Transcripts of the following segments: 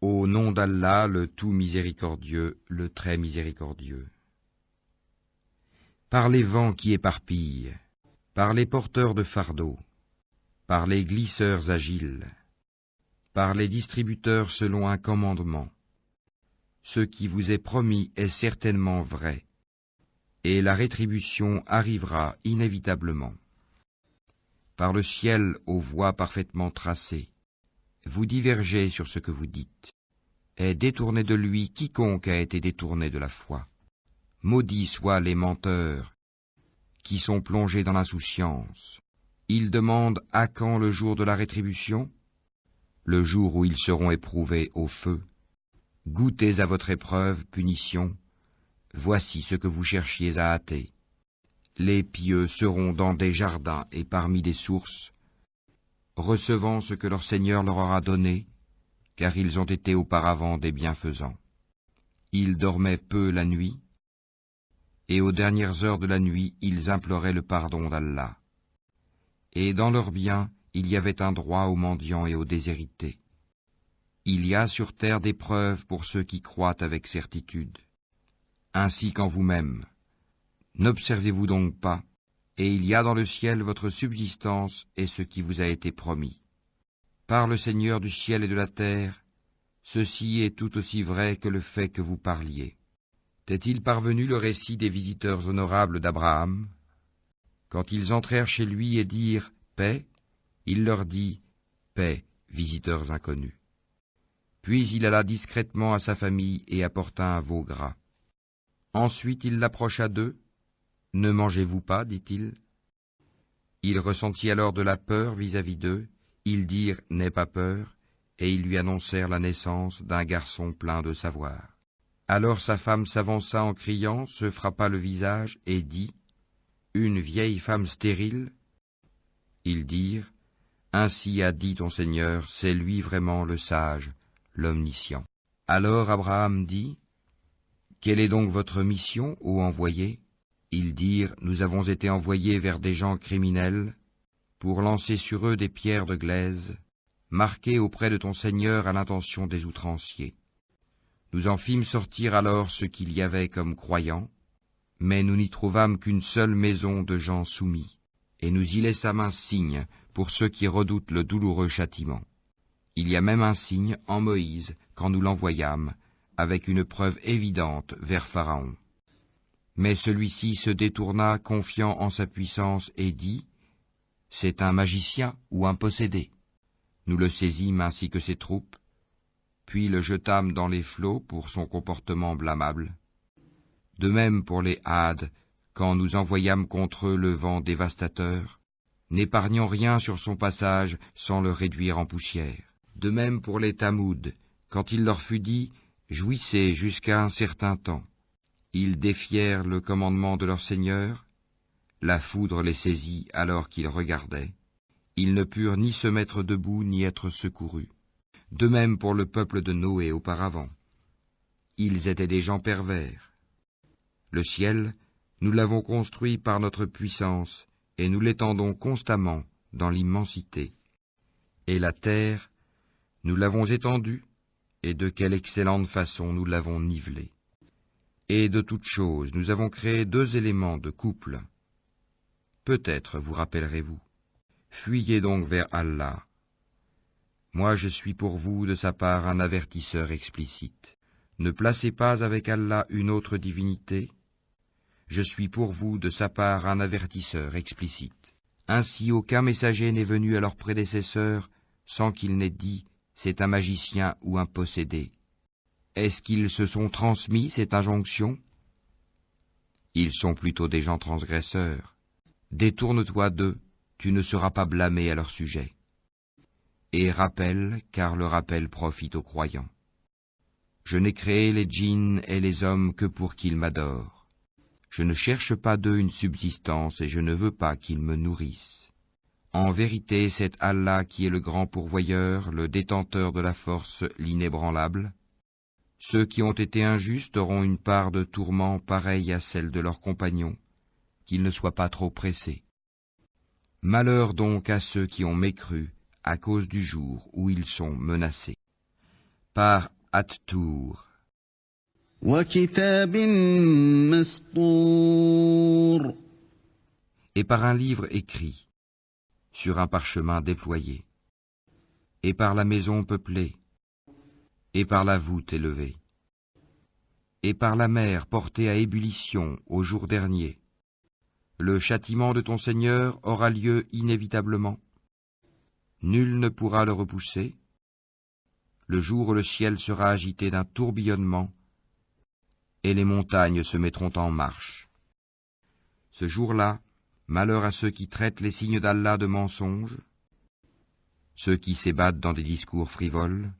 Au nom d'Allah, le tout miséricordieux, le très miséricordieux. Par les vents qui éparpillent, par les porteurs de fardeaux, par les glisseurs agiles, par les distributeurs selon un commandement, ce qui vous est promis est certainement vrai, et la rétribution arrivera inévitablement. Par le ciel aux voies parfaitement tracées, vous divergez sur ce que vous dites. Est détourné de lui quiconque a été détourné de la foi. Maudits soient les menteurs qui sont plongés dans l'insouciance. Ils demandent à quand le jour de la rétribution? Le jour où ils seront éprouvés au feu. Goûtez à votre épreuve, punition. Voici ce que vous cherchiez à hâter. Les pieux seront dans des jardins et parmi des sources, recevant ce que leur Seigneur leur aura donné, car ils ont été auparavant des bienfaisants. Ils dormaient peu la nuit, et aux dernières heures de la nuit, ils imploraient le pardon d'Allah. Et dans leurs biens, il y avait un droit aux mendiants et aux déshérités. Il y a sur terre des preuves pour ceux qui croient avec certitude. Ainsi qu'en vous-même. N'observez-vous donc pas, et il y a dans le ciel votre subsistance et ce qui vous a été promis. Par le Seigneur du ciel et de la terre, ceci est tout aussi vrai que le fait que vous parliez. T'est-il parvenu le récit des visiteurs honorables d'Abraham? Quand ils entrèrent chez lui et dirent « Paix », il leur dit « Paix, visiteurs inconnus ». Puis il alla discrètement à sa famille et apporta un veau gras. Ensuite il l'approcha d'eux. « Ne mangez-vous pas, dit-il. » Il ressentit alors de la peur vis-à-vis d'eux. Ils dirent « N'aie pas peur », et ils lui annoncèrent la naissance d'un garçon plein de savoir. Alors sa femme s'avança en criant, se frappa le visage et dit « Une vieille femme stérile ?» Ils dirent « Ainsi a dit ton Seigneur, c'est lui vraiment le sage, l'omniscient. » Alors Abraham dit « Quelle est donc votre mission, ô envoyé ?» Ils dirent « Nous avons été envoyés vers des gens criminels pour lancer sur eux des pierres de glaise, marquées auprès de ton Seigneur à l'intention des outranciers. Nous en fîmes sortir alors ce qu'il y avait comme croyants, mais nous n'y trouvâmes qu'une seule maison de gens soumis, et nous y laissâmes un signe pour ceux qui redoutent le douloureux châtiment. Il y a même un signe en Moïse quand nous l'envoyâmes, avec une preuve évidente vers Pharaon. Mais celui-ci se détourna confiant en sa puissance et dit « C'est un magicien ou un possédé. » Nous le saisîmes ainsi que ses troupes, puis le jetâmes dans les flots pour son comportement blâmable. De même pour les Hades, quand nous envoyâmes contre eux le vent dévastateur, n'épargnant rien sur son passage sans le réduire en poussière. De même pour les Tamoud, quand il leur fut dit « Jouissez jusqu'à un certain temps », ils défièrent le commandement de leur Seigneur, la foudre les saisit alors qu'ils regardaient, ils ne purent ni se mettre debout ni être secourus. De même pour le peuple de Noé auparavant. Ils étaient des gens pervers. Le ciel, nous l'avons construit par notre puissance, et nous l'étendons constamment dans l'immensité. Et la terre, nous l'avons étendue, et de quelle excellente façon nous l'avons nivelée. Et de toutes choses, nous avons créé 2 éléments de couple. Peut-être vous rappellerez-vous. Fuyez donc vers Allah. Moi je suis pour vous de sa part un avertisseur explicite. Ne placez pas avec Allah une autre divinité. Je suis pour vous de sa part un avertisseur explicite. Ainsi aucun messager n'est venu à leurs prédécesseurs sans qu'il n'ait dit « c'est un magicien ou un possédé ». Est-ce qu'ils se sont transmis cette injonction? Ils sont plutôt des gens transgresseurs. Détourne-toi d'eux, tu ne seras pas blâmé à leur sujet. Et rappelle, car le rappel profite aux croyants. Je n'ai créé les djinns et les hommes que pour qu'ils m'adorent. Je ne cherche pas d'eux une subsistance et je ne veux pas qu'ils me nourrissent. En vérité, c'est Allah qui est le grand pourvoyeur, le détenteur de la force, l'inébranlable. Ceux qui ont été injustes auront une part de tourment pareille à celle de leurs compagnons, qu'ils ne soient pas trop pressés. Malheur donc à ceux qui ont mécru, à cause du jour où ils sont menacés. par At-Tour, وكتاب مسطور et par un livre écrit, sur un parchemin déployé, et par la maison peuplée, et par la voûte élevée, et par la mer portée à ébullition au jour dernier. Le châtiment de ton Seigneur aura lieu inévitablement. Nul ne pourra le repousser. Le jour où le ciel sera agité d'un tourbillonnement, et les montagnes se mettront en marche. Ce jour-là, malheur à ceux qui traitent les signes d'Allah de mensonges, ceux qui s'ébattent dans des discours frivoles,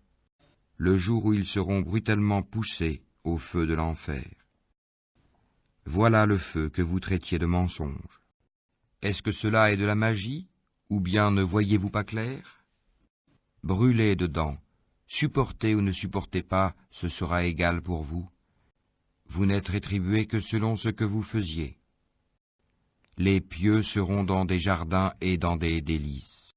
le jour où ils seront brutalement poussés au feu de l'enfer. Voilà le feu que vous traitiez de mensonge. Est-ce que cela est de la magie, ou bien ne voyez-vous pas clair? Brûlez dedans, supportez ou ne supportez pas, ce sera égal pour vous. Vous n'êtes rétribués que selon ce que vous faisiez. Les pieux seront dans des jardins et dans des délices,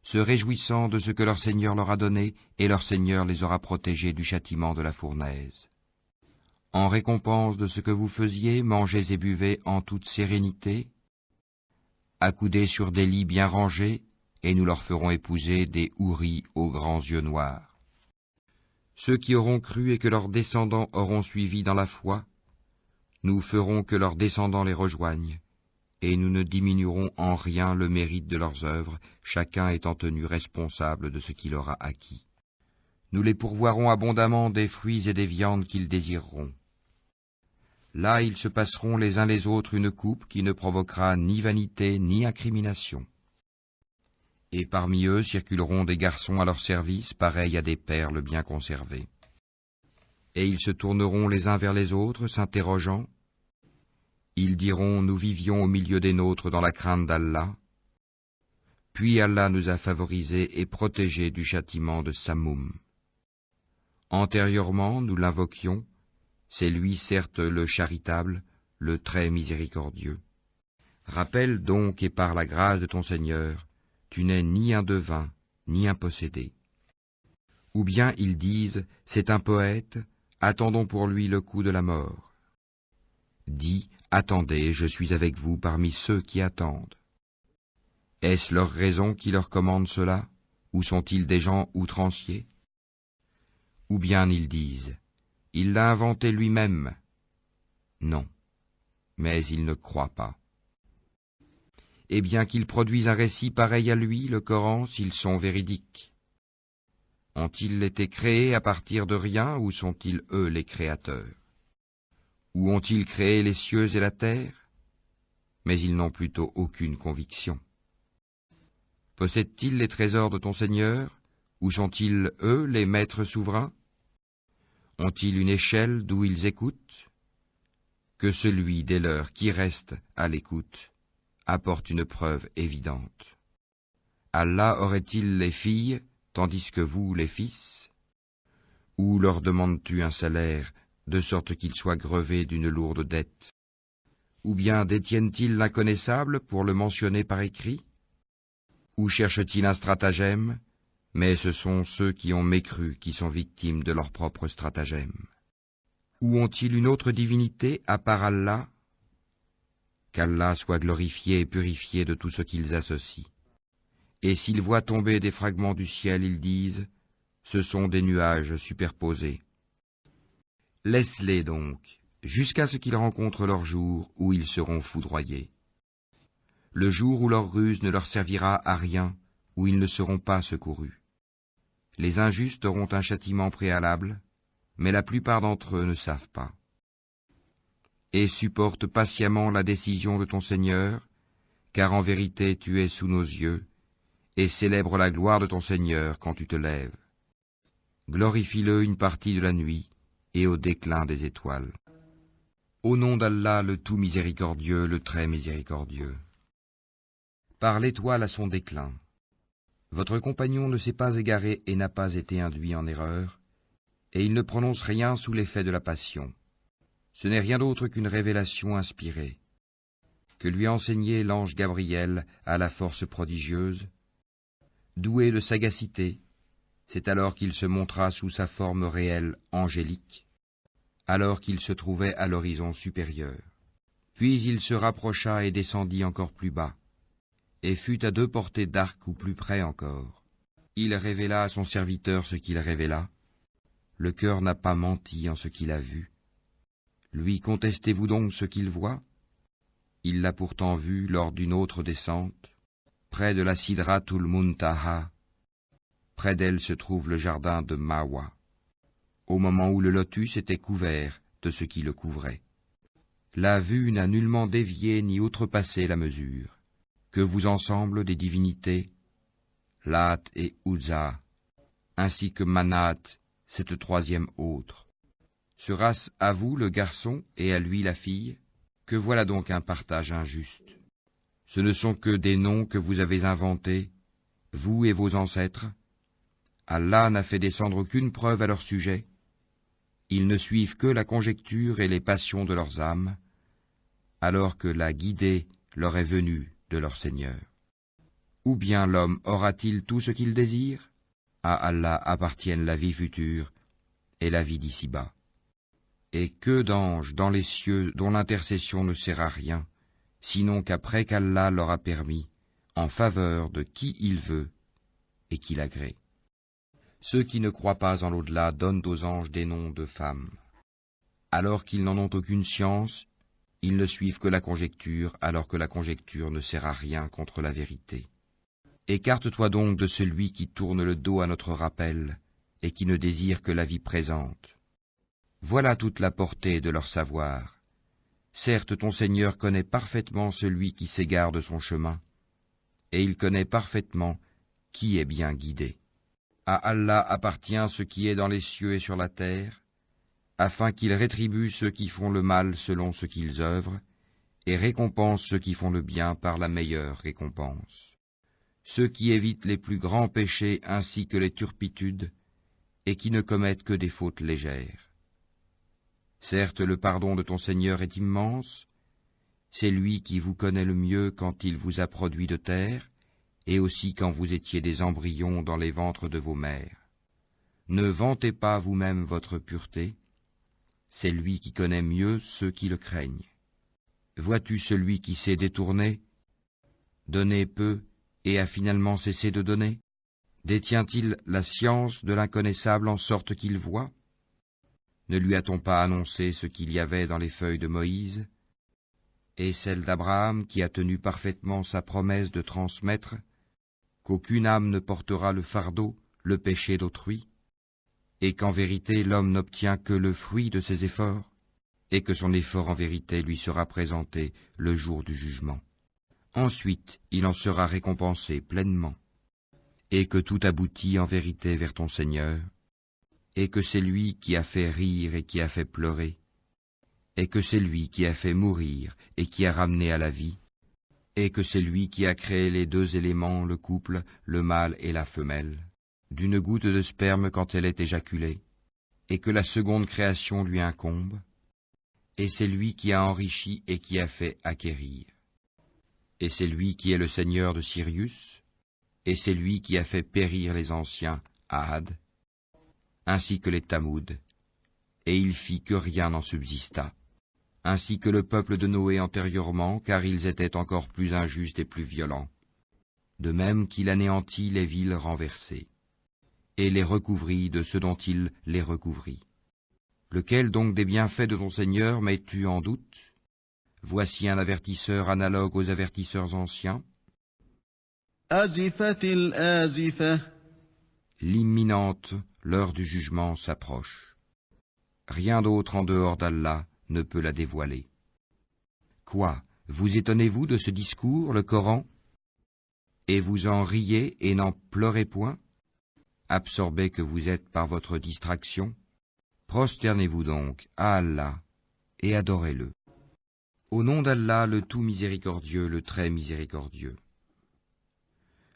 se réjouissant de ce que leur Seigneur leur a donné, et leur Seigneur les aura protégés du châtiment de la fournaise. En récompense de ce que vous faisiez, mangez et buvez en toute sérénité, accoudez sur des lits bien rangés, et nous leur ferons épouser des houris aux grands yeux noirs. Ceux qui auront cru et que leurs descendants auront suivi dans la foi, nous ferons que leurs descendants les rejoignent, et nous ne diminuerons en rien le mérite de leurs œuvres, chacun étant tenu responsable de ce qu'il aura acquis. Nous les pourvoirons abondamment des fruits et des viandes qu'ils désireront. Là, ils se passeront les uns les autres une coupe qui ne provoquera ni vanité ni incrimination. Et parmi eux circuleront des garçons à leur service, pareils à des perles bien conservées. Et ils se tourneront les uns vers les autres, s'interrogeant. Ils diront, nous vivions au milieu des nôtres dans la crainte d'Allah. Puis Allah nous a favorisés et protégés du châtiment de Samoum. Antérieurement, nous l'invoquions, c'est lui certes le charitable, le très miséricordieux. Rappelle donc et par la grâce de ton Seigneur, tu n'es ni un devin, ni un possédé. Ou bien ils disent, c'est un poète, attendons pour lui le coup de la mort. Dis, attendez, je suis avec vous parmi ceux qui attendent. Est-ce leur raison qui leur commande cela, ou sont-ils des gens outranciers? Ou bien ils disent, il l'a inventé lui-même. Non, mais ils ne croient pas. Et bien qu'ils produisent un récit pareil à lui, le Coran, s'ils sont véridiques. Ont-ils été créés à partir de rien, ou sont-ils eux les créateurs? Ou ont-ils créé les cieux et la terre? Mais ils n'ont plutôt aucune conviction. Possèdent-ils les trésors de ton Seigneur, ou sont-ils eux les maîtres souverains? Ont-ils une échelle d'où ils écoutent? Que celui des leurs qui reste à l'écoute apporte une preuve évidente. Allah aurait-il les filles, tandis que vous les fils? Ou leur demandes-tu un salaire, de sorte qu'ils soient grevés d'une lourde dette? Ou bien détiennent-ils l'inconnaissable pour le mentionner par écrit? Ou cherchent-ils un stratagème? Mais ce sont ceux qui ont mécru qui sont victimes de leur propre stratagème. Ou ont-ils une autre divinité à part Allah? Qu'Allah soit glorifié et purifié de tout ce qu'ils associent. Et s'ils voient tomber des fragments du ciel, ils disent, ce sont des nuages superposés. Laisse-les donc, jusqu'à ce qu'ils rencontrent leur jour où ils seront foudroyés. Le jour où leur ruse ne leur servira à rien, où ils ne seront pas secourus. Les injustes auront un châtiment préalable, mais la plupart d'entre eux ne savent pas. Et supporte patiemment la décision de ton Seigneur, car en vérité tu es sous nos yeux, et célèbre la gloire de ton Seigneur quand tu te lèves. Glorifie-le une partie de la nuit, et au déclin des étoiles. Au nom d'Allah, le tout miséricordieux, le très miséricordieux. Par l'étoile à son déclin. Votre compagnon ne s'est pas égaré et n'a pas été induit en erreur, et il ne prononce rien sous l'effet de la passion. Ce n'est rien d'autre qu'une révélation inspirée, que lui a enseigné l'ange Gabriel à la force prodigieuse, doué de sagacité, C'est alors qu'il se montra sous sa forme réelle angélique, alors qu'il se trouvait à l'horizon supérieur. Puis il se rapprocha et descendit encore plus bas, et fut à 2 portées d'arc ou plus près encore. Il révéla à son serviteur ce qu'il révéla. Le cœur n'a pas menti en ce qu'il a vu. Lui contestez-vous donc ce qu'il voit? Il l'a pourtant vu lors d'une autre descente, près de la Sidratul Muntaha. Près d'elle se trouve le jardin de Mawa, au moment où le lotus était couvert de ce qui le couvrait. La vue n'a nullement dévié ni outrepassé la mesure. Que vous ensemble des divinités, Lat et Uzza, ainsi que Manat, cette 3e autre. Sera-ce à vous le garçon et à lui la fille? Que voilà donc un partage injuste. Ce ne sont que des noms que vous avez inventés, vous et vos ancêtres. Allah n'a fait descendre aucune preuve à leur sujet. Ils ne suivent que la conjecture et les passions de leurs âmes, alors que la guidée leur est venue de leur Seigneur. Ou bien l'homme aura-t-il tout ce qu'il désire? À Allah appartiennent la vie future et la vie d'ici-bas. Et que d'anges dans les cieux dont l'intercession ne sert à rien, sinon qu'après qu'Allah leur a permis, en faveur de qui il veut et qu'il agrée. Ceux qui ne croient pas en l'au-delà donnent aux anges des noms de femmes. Alors qu'ils n'en ont aucune science, ils ne suivent que la conjecture, alors que la conjecture ne sert à rien contre la vérité. Écarte-toi donc de celui qui tourne le dos à notre rappel et qui ne désire que la vie présente. Voilà toute la portée de leur savoir. Certes, ton Seigneur connaît parfaitement celui qui s'égare de son chemin, et il connaît parfaitement qui est bien guidé. À Allah appartient ce qui est dans les cieux et sur la terre, afin qu'il rétribue ceux qui font le mal selon ce qu'ils œuvrent, et récompense ceux qui font le bien par la meilleure récompense. Ceux qui évitent les plus grands péchés ainsi que les turpitudes, et qui ne commettent que des fautes légères. Certes, le pardon de ton Seigneur est immense, c'est lui qui vous connaît le mieux quand il vous a produit de terre, et aussi quand vous étiez des embryons dans les ventres de vos mères. Ne vantez pas vous-même votre pureté, c'est lui qui connaît mieux ceux qui le craignent. Vois-tu celui qui s'est détourné, donné peu et a finalement cessé de donner? Détient-il la science de l'inconnaissable en sorte qu'il voit? Ne lui a-t-on pas annoncé ce qu'il y avait dans les feuilles de Moïse, et celle d'Abraham qui a tenu parfaitement sa promesse de transmettre, qu'aucune âme ne portera le fardeau, le péché d'autrui, et qu'en vérité l'homme n'obtient que le fruit de ses efforts, et que son effort en vérité lui sera présenté le jour du jugement. Ensuite, il en sera récompensé pleinement, et que tout aboutit en vérité vers ton Seigneur, et que c'est lui qui a fait rire et qui a fait pleurer, et que c'est lui qui a fait mourir et qui a ramené à la vie, et que c'est lui qui a créé les 2 éléments, le couple, le mâle et la femelle, d'une goutte de sperme quand elle est éjaculée, et que la seconde création lui incombe, et c'est lui qui a enrichi et qui a fait acquérir. Et c'est lui qui est le Seigneur de Sirius, et c'est lui qui a fait périr les anciens, Had, ainsi que les Tamoud, et il fit que rien n'en subsista, ainsi que le peuple de Noé antérieurement, car ils étaient encore plus injustes et plus violents, de même qu'il anéantit les villes renversées, et les recouvrit de ce dont il les recouvrit. Lequel donc des bienfaits de ton Seigneur mets-tu en doute? Voici un avertisseur analogue aux avertisseurs anciens. أزفت الآزفة. L'imminente, l'heure du jugement s'approche. Rien d'autre en dehors d'Allah ne peut la dévoiler. Quoi, vous étonnez-vous de ce discours, le Coran? Et vous en riez et n'en pleurez point? Absorbés que vous êtes par votre distraction, prosternez-vous donc à Allah et adorez-le. Au nom d'Allah, le tout miséricordieux, le très miséricordieux.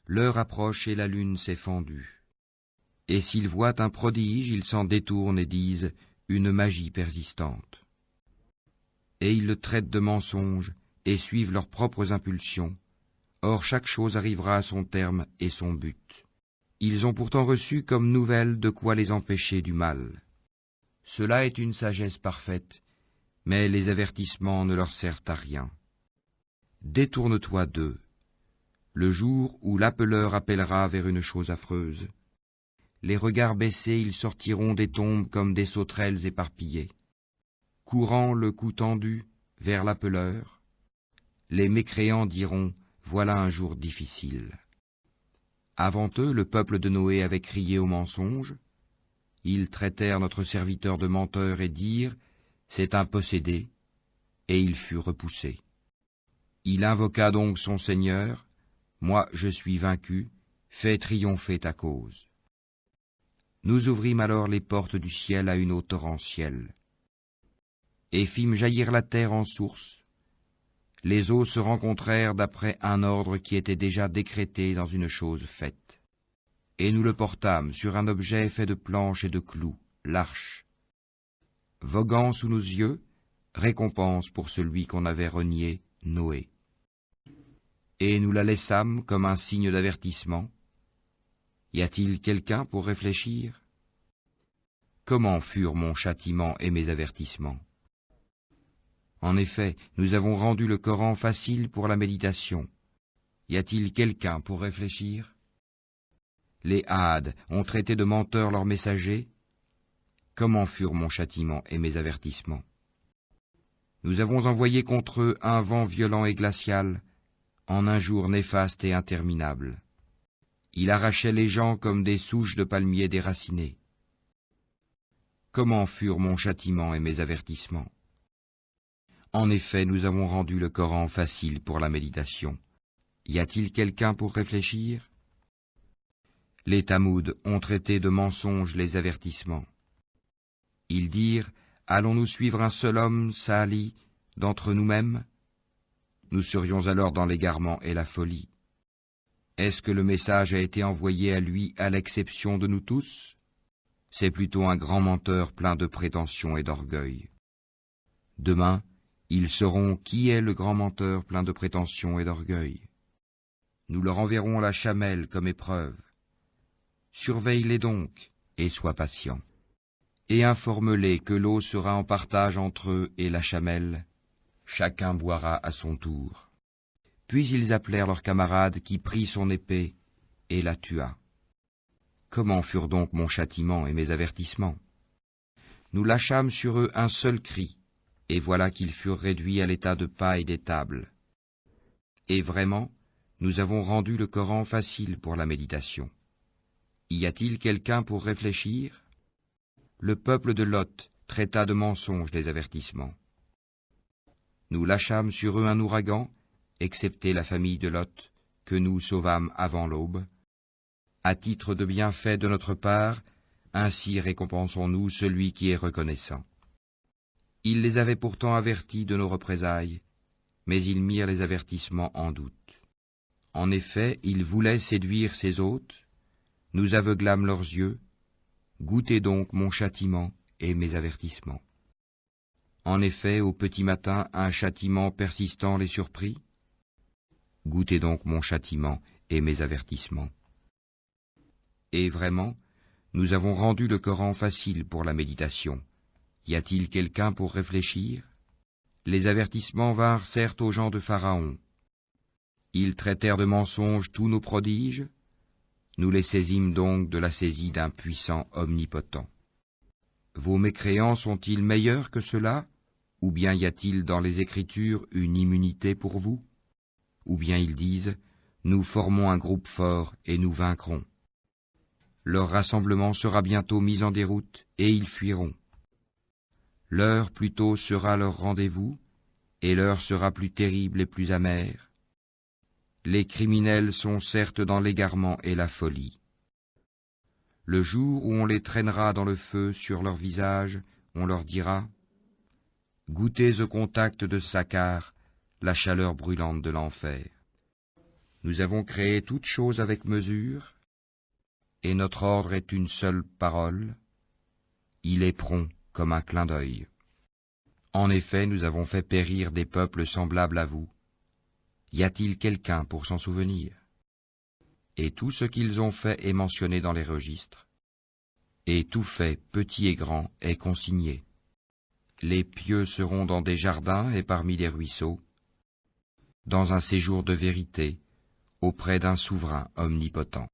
L'heure approche et la lune s'est fendue. Et s'ils voient un prodige, ils s'en détournent et disent une magie persistante. Et ils le traitent de mensonge et suivent leurs propres impulsions. Or chaque chose arrivera à son terme et son but. Ils ont pourtant reçu comme nouvelle de quoi les empêcher du mal. Cela est une sagesse parfaite, mais les avertissements ne leur servent à rien. Détourne-toi d'eux, le jour où l'appeleur appellera vers une chose affreuse. Les regards baissés, ils sortiront des tombes comme des sauterelles éparpillées. Courant le cou tendu vers l'appeleur, les mécréants diront « Voilà un jour difficile ». Avant eux, le peuple de Noé avait crié au mensonge. Ils traitèrent notre serviteur de menteur et dirent « C'est un possédé », et il fut repoussé. Il invoqua donc son Seigneur « Moi je suis vaincu, fais triompher ta cause ». Nous ouvrîmes alors les portes du ciel à une eau torrentielle, et fîmes jaillir la terre en source. Les eaux se rencontrèrent d'après un ordre qui était déjà décrété dans une chose faite. Et nous le portâmes sur un objet fait de planches et de clous, l'arche. Voguant sous nos yeux, récompense pour celui qu'on avait renié, Noé. Et nous la laissâmes comme un signe d'avertissement. Y a-t-il quelqu'un pour réfléchir? Comment furent mon châtiment et mes avertissements? En effet, nous avons rendu le Coran facile pour la méditation. Y a-t-il quelqu'un pour réfléchir? Les Hades ont traité de menteurs leurs messagers. Comment furent mon châtiment et mes avertissements? Nous avons envoyé contre eux un vent violent et glacial, en un jour néfaste et interminable. Il arrachait les gens comme des souches de palmiers déracinées. Comment furent mon châtiment et mes avertissements? En effet, nous avons rendu le Coran facile pour la méditation. Y a-t-il quelqu'un pour réfléchir? Les Tamouds ont traité de mensonges les avertissements. Ils dirent, allons-nous suivre un seul homme, Salih, d'entre nous-mêmes? Nous serions alors dans l'égarement et la folie. Est-ce que le message a été envoyé à lui à l'exception de nous tous? C'est plutôt un grand menteur plein de prétentions et d'orgueil. Demain, ils sauront qui est le grand menteur plein de prétentions et d'orgueil. Nous leur enverrons la chamelle comme épreuve. Surveille-les donc et sois patient. Et informe-les que l'eau sera en partage entre eux et la chamelle. Chacun boira à son tour. Puis ils appelèrent leur camarade qui prit son épée et la tua. Comment furent donc mon châtiment et mes avertissements? Nous lâchâmes sur eux un seul cri. Et voilà qu'ils furent réduits à l'état de paille des tables. Et vraiment, nous avons rendu le Coran facile pour la méditation. Y a-t-il quelqu'un pour réfléchir? Le peuple de Lot traita de mensonges les avertissements. Nous lâchâmes sur eux un ouragan, excepté la famille de Lot, que nous sauvâmes avant l'aube. À titre de bienfait de notre part, ainsi récompensons-nous celui qui est reconnaissant. Ils les avaient pourtant avertis de nos représailles, mais ils mirent les avertissements en doute. En effet, ils voulaient séduire ses hôtes, nous aveuglâmes leurs yeux, goûtez donc mon châtiment et mes avertissements. En effet, au petit matin, un châtiment persistant les surprit. Goûtez donc mon châtiment et mes avertissements. Et vraiment, nous avons rendu le Coran facile pour la méditation. Y a-t-il quelqu'un pour réfléchir? Les avertissements vinrent certes aux gens de Pharaon. Ils traitèrent de mensonges tous nos prodiges. Nous les saisîmes donc de la saisie d'un puissant omnipotent. Vos mécréants sont-ils meilleurs que ceux-là? Ou bien y a-t-il dans les Écritures une immunité pour vous? Ou bien ils disent, nous formons un groupe fort et nous vaincrons. Leur rassemblement sera bientôt mis en déroute et ils fuiront. L'heure plutôt sera leur rendez-vous, et l'heure sera plus terrible et plus amère. Les criminels sont certes dans l'égarement et la folie. Le jour où on les traînera dans le feu sur leur visage, on leur dira « Goûtez au contact de Sakkar, la chaleur brûlante de l'enfer. Nous avons créé toute chose avec mesure, et notre ordre est une seule parole. Il est prompt comme un clin d'œil. En effet, nous avons fait périr des peuples semblables à vous. Y a-t-il quelqu'un pour s'en souvenir? et tout ce qu'ils ont fait est mentionné dans les registres. Et tout fait, petit et grand, est consigné. Les pieux seront dans des jardins et parmi les ruisseaux, dans un séjour de vérité, auprès d'un souverain omnipotent.